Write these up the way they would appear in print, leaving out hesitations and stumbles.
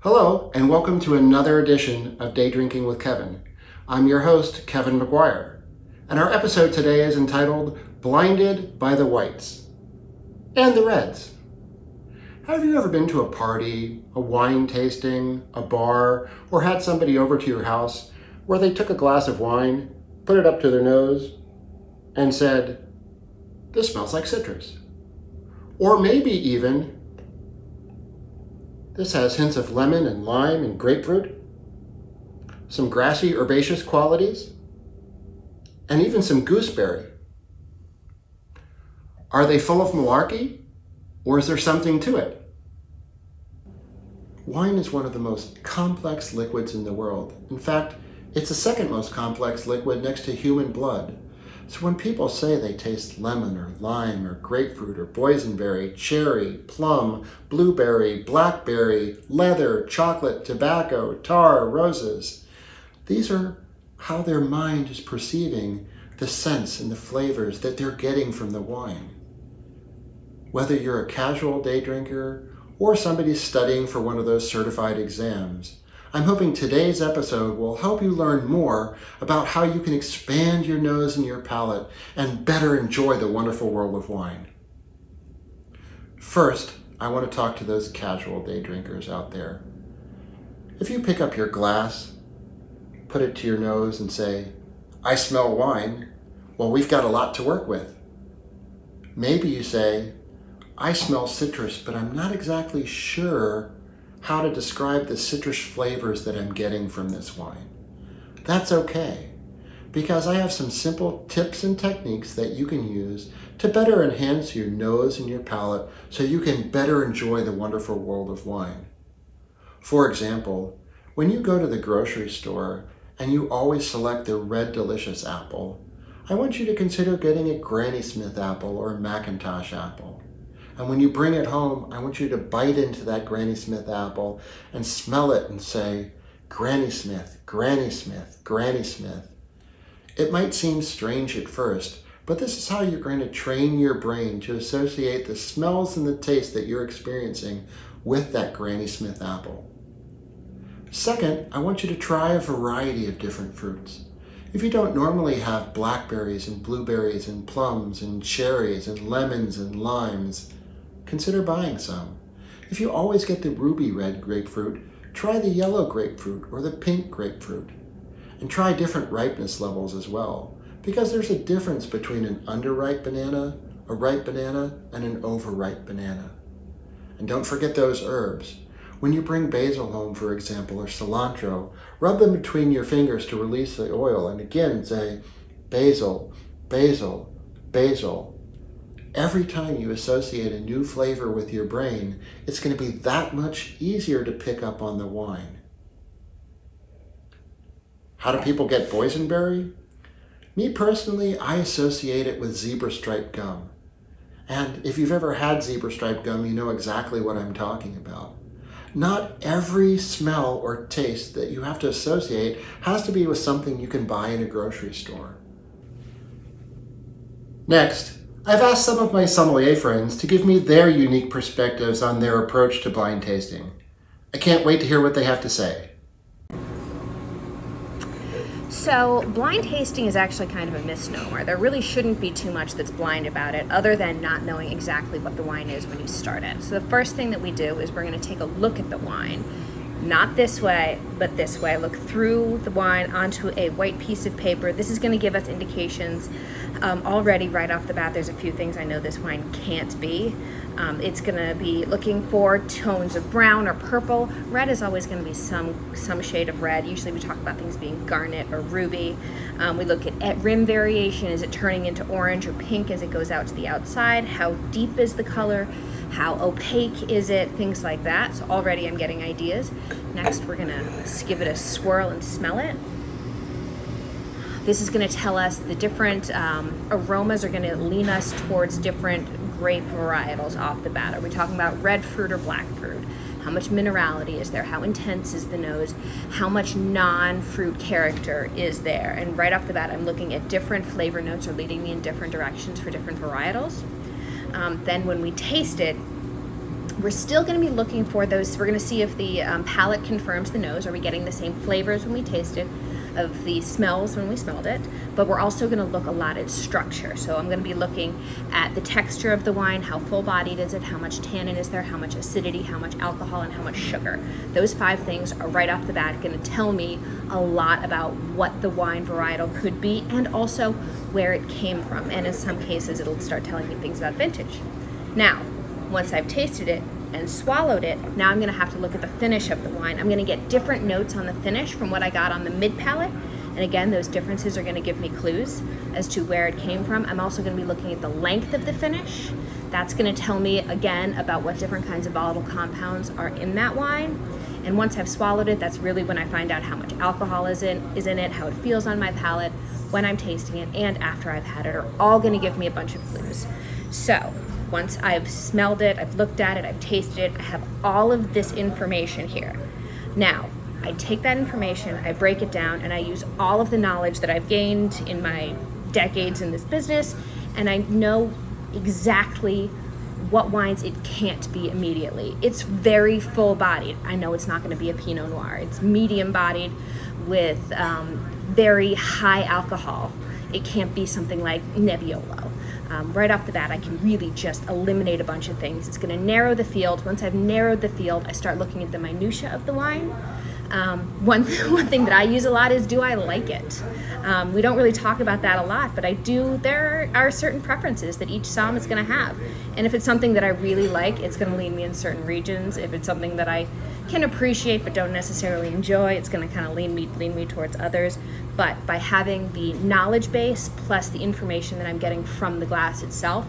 Hello, and welcome to another edition of Day Drinking with Kevin. I'm your host, Kevin McGuire, and our episode today is entitled Blinded by the Whites and the Reds. Have you ever been to a party, a wine tasting, a bar, or had somebody over to your house where they took a glass of wine, put it up to their nose, and said, "This smells like citrus"? Or maybe even, "This has hints of lemon and lime and grapefruit, some grassy herbaceous qualities, and even some gooseberry." Are they full of malarkey, or is there something to it? Wine is one of the most complex liquids in the world. In fact, it's the second most complex liquid next to human blood. So when people say they taste lemon or lime or grapefruit or boysenberry, cherry, plum, blueberry, blackberry, leather, chocolate, tobacco, tar, roses, these are how their mind is perceiving the scents and the flavors that they're getting from the wine. Whether you're a casual day drinker or somebody studying for one of those certified exams, I'm hoping today's episode will help you learn more about how you can expand your nose and your palate and better enjoy the wonderful world of wine. First, I want to talk to those casual day drinkers out there. If you pick up your glass, put it to your nose and say, "I smell wine," well, we've got a lot to work with. Maybe you say, "I smell citrus, but I'm not exactly sure how to describe the citrus flavors that I'm getting from this wine." That's okay, because I have some simple tips and techniques that you can use to better enhance your nose and your palate so you can better enjoy the wonderful world of wine. For example, when you go to the grocery store and you always select the Red Delicious apple, I want you to consider getting a Granny Smith apple or a McIntosh apple. And when you bring it home, I want you to bite into that Granny Smith apple and smell it and say, "Granny Smith, Granny Smith, Granny Smith." It might seem strange at first, but this is how you're going to train your brain to associate the smells and the taste that you're experiencing with that Granny Smith apple. Second, I want you to try a variety of different fruits. If you don't normally have blackberries and blueberries and plums and cherries and lemons and limes, consider buying some. If you always get the ruby red grapefruit, try the yellow grapefruit or the pink grapefruit. And try different ripeness levels as well, because there's a difference between an underripe banana, a ripe banana, and an overripe banana. And don't forget those herbs. When you bring basil home, for example, or cilantro, rub them between your fingers to release the oil, and again say, "Basil, basil, basil." Every time you associate a new flavor with your brain, it's going to be that much easier to pick up on the wine. How do people get boysenberry? Me personally, I associate it with zebra stripe gum. And if you've ever had zebra stripe gum, you know exactly what I'm talking about. Not every smell or taste that you have to associate has to be with something you can buy in a grocery store. Next, I've asked some of my sommelier friends to give me their unique perspectives on their approach to blind tasting. I can't wait to hear what they have to say. So blind tasting is actually kind of a misnomer. There really shouldn't be too much that's blind about it other than not knowing exactly what the wine is when you start it. So the first thing that we do is we're going to take a look at the wine. Not this way, but this way. Look through the wine onto a white piece of paper. This is going to give us indications. Already right off the bat, there's a few things I know this wine can't be. It's going to be looking for tones of brown or purple. Red is always going to be some shade of red. Usually we talk about things being garnet or ruby. We look at rim variation. Is it turning into orange or pink as it goes out to the outside? How deep is the color? How opaque is it? Things like that. So already I'm getting ideas. Next, we're going to give it a swirl and smell it. This is going to tell us the different aromas are going to lean us towards different grape varietals off the bat. Are we talking about red fruit or black fruit? How much minerality is there? How intense is the nose? How much non-fruit character is there? And right off the bat, I'm looking at different flavor notes are leading me in different directions for different varietals. Then when we taste it, We're still going to be looking for those. We're going to see if the palate confirms the nose. Are we getting the same flavors when we taste it, of the smells when we smelled it? But we're also going to look a lot at structure. So I'm going to be looking at the texture of the wine, how full-bodied is it, how much tannin is there, how much acidity, how much alcohol, and how much sugar. Those 5 things are right off the bat going to tell me a lot about what the wine varietal could be and also where it came from. And in some cases, it'll start telling me things about vintage. Now, once I've tasted it and swallowed it, now I'm going to have to look at the finish of the wine. I'm going to get different notes on the finish from what I got on the mid palate. And again, those differences are going to give me clues as to where it came from. I'm also going to be looking at the length of the finish. That's going to tell me again about what different kinds of volatile compounds are in that wine. And once I've swallowed it, that's really when I find out how much alcohol is in it, how it feels on my palate, when I'm tasting it, and after I've had it, are all going to give me a bunch of clues. So once I've smelled it, I've looked at it, I've tasted it, I have all of this information here. Now, I take that information, I break it down, and I use all of the knowledge that I've gained in my decades in this business, and I know exactly what wines it can't be immediately. It's very full-bodied. I know it's not going to be a Pinot Noir. It's medium-bodied with very high alcohol. It can't be something like Nebbiolo. Right off the bat, I can really just eliminate a bunch of things. It's going to narrow the field. Once I've narrowed the field, I start looking at the minutia of the wine. One thing that I use a lot is, do I like it? We don't really talk about that a lot, but I do. There are certain preferences that each somm is going to have. And if it's something that I really like, it's going to lead me in certain regions. If it's something that I can appreciate but don't necessarily enjoy, it's going to kind of lean me towards others. But by having the knowledge base plus the information that I'm getting from the glass itself,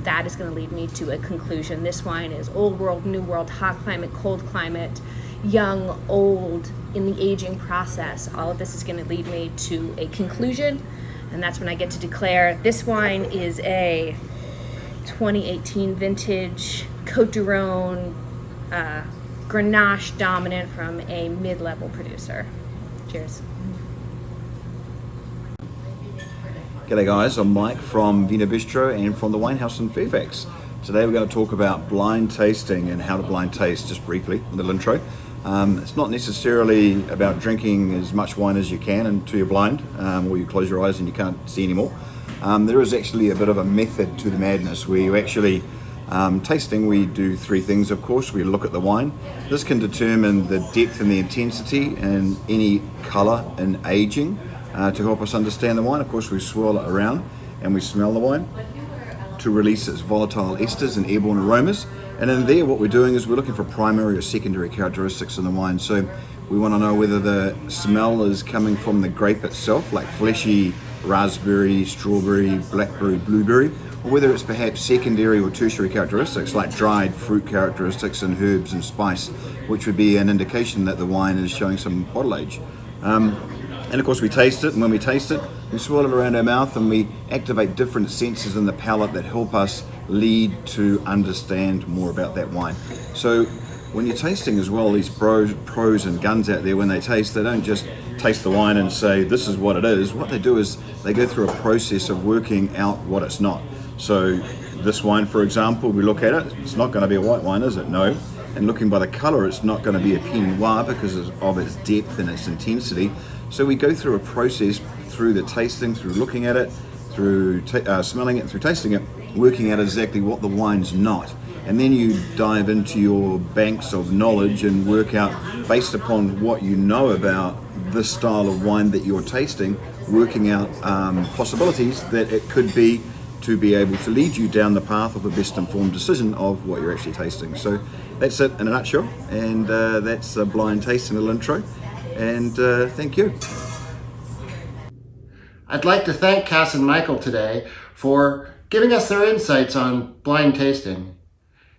that is going to lead me to a conclusion. This wine is old world, new world, hot climate, cold climate, young, old, in the aging process. All of this is going to lead me to a conclusion, and that's when I get to declare this wine is a 2018 vintage Côte du Rhône Grenache dominant from a mid-level producer. Cheers. G'day guys, I'm Mike from Vino Bistro and from the Wine House in Fairfax. Today we're going to talk about blind tasting and how to blind taste, just briefly, a little intro. It's not necessarily about drinking as much wine as you can until you're blind, or you close your eyes and you can't see anymore. There is actually a bit of a method to the madness where you actually, tasting, we do 3 things of course. We look at the wine. This can determine the depth and the intensity and any colour and aging to help us understand the wine. Of course we swirl it around and we smell the wine to release its volatile esters and airborne aromas. And in there what we're doing is we're looking for primary or secondary characteristics in the wine. So we want to know whether the smell is coming from the grape itself, like fleshy raspberry, strawberry, blackberry, blueberry, or whether it's perhaps secondary or tertiary characteristics like dried fruit characteristics and herbs and spice, which would be an indication that the wine is showing some bottle age. And of course we taste it, and when we taste it, we swirl it around our mouth and we activate different senses in the palate that help us lead to understand more about that wine. So when you're tasting as well, these pros and guns out there, when they taste, they don't just taste the wine and say this is what it is. What they do is they go through a process of working out what it's not. So this wine, for example, we look at it, it's not going to be a white wine, is it? No. And looking by the colour, it's not going to be a Pinot Noir because of its depth and its intensity. So we go through a process through the tasting, through looking at it, through smelling it, through tasting it, working out exactly what the wine's not. And then you dive into your banks of knowledge and work out, based upon what you know about this style of wine that you're tasting, working out possibilities that it could be to be able to lead you down the path of a best informed decision of what you're actually tasting. So that's it in a nutshell, and that's a blind tasting little intro, and thank you. I'd like to thank Cass and Michael today for giving us their insights on blind tasting.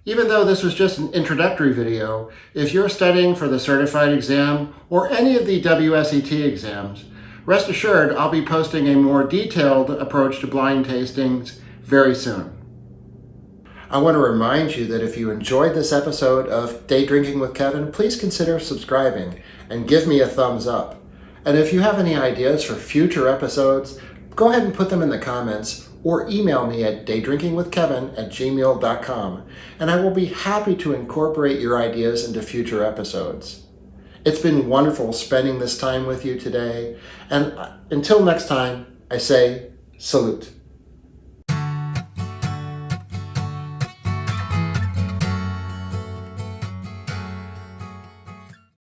Even though this was just an introductory video, if you're studying for the certified exam or any of the WSET exams, rest assured I'll be posting a more detailed approach to blind tastings very soon. I want to remind you that if you enjoyed this episode of Day Drinking with Kevin, please consider subscribing and give me a thumbs up. And if you have any ideas for future episodes, go ahead and put them in the comments or email me at daydrinkingwithkevin@gmail.com, and I will be happy to incorporate your ideas into future episodes. It's been wonderful spending this time with you today, and until next time, I say salute.